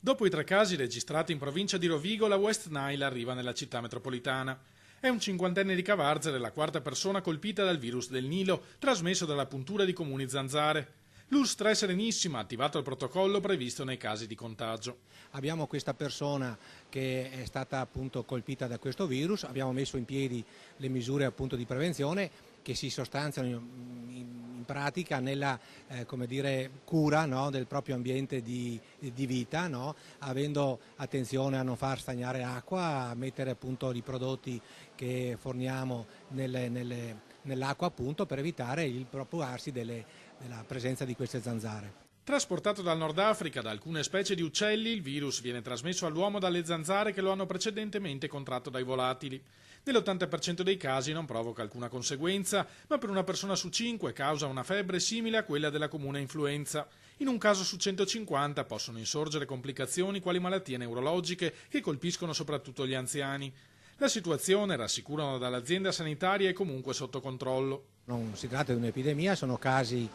Dopo i 3 casi registrati in provincia di Rovigo, la West Nile arriva nella città metropolitana. È un cinquantenne di Cavarzere la quarta persona colpita dal virus del Nilo, trasmesso dalla puntura di comuni zanzare. L'ULSS 3 Serenissima ha attivato il protocollo previsto nei casi di contagio. Abbiamo questa persona che è stata appunto colpita da questo virus, abbiamo messo in piedi le misure appunto di prevenzione che si sostanziano in pratica nella come dire, cura, no, del proprio ambiente di vita, no, avendo attenzione a non far stagnare acqua, a mettere appunto i prodotti che forniamo nell'acqua appunto per evitare il propagarsi della presenza di queste zanzare. Trasportato dal Nord Africa da alcune specie di uccelli, il virus viene trasmesso all'uomo dalle zanzare che lo hanno precedentemente contratto dai volatili. Nell'80% dei casi non provoca alcuna conseguenza, ma per una persona su 5 causa una febbre simile a quella della comune influenza. In un caso su 150 possono insorgere complicazioni quali malattie neurologiche che colpiscono soprattutto gli anziani. La situazione, rassicurano dall'azienda sanitaria, è comunque sotto controllo. Non si tratta di un'epidemia, sono casi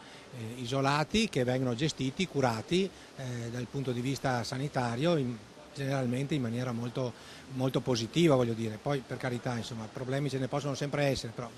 isolati che vengono gestiti, curati dal punto di vista sanitario, generalmente in maniera molto, molto positiva, voglio dire. Poi per carità, insomma, problemi ce ne possono sempre essere, però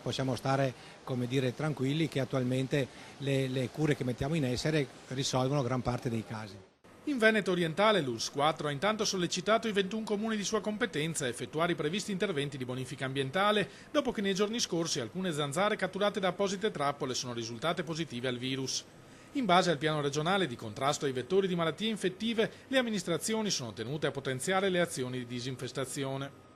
possiamo stare, come dire, tranquilli che attualmente le cure che mettiamo in essere risolvono gran parte dei casi. In Veneto orientale l'ULSS 4 ha intanto sollecitato i 21 comuni di sua competenza a effettuare i previsti interventi di bonifica ambientale dopo che nei giorni scorsi alcune zanzare catturate da apposite trappole sono risultate positive al virus. In base al piano regionale di contrasto ai vettori di malattie infettive, le amministrazioni sono tenute a potenziare le azioni di disinfestazione.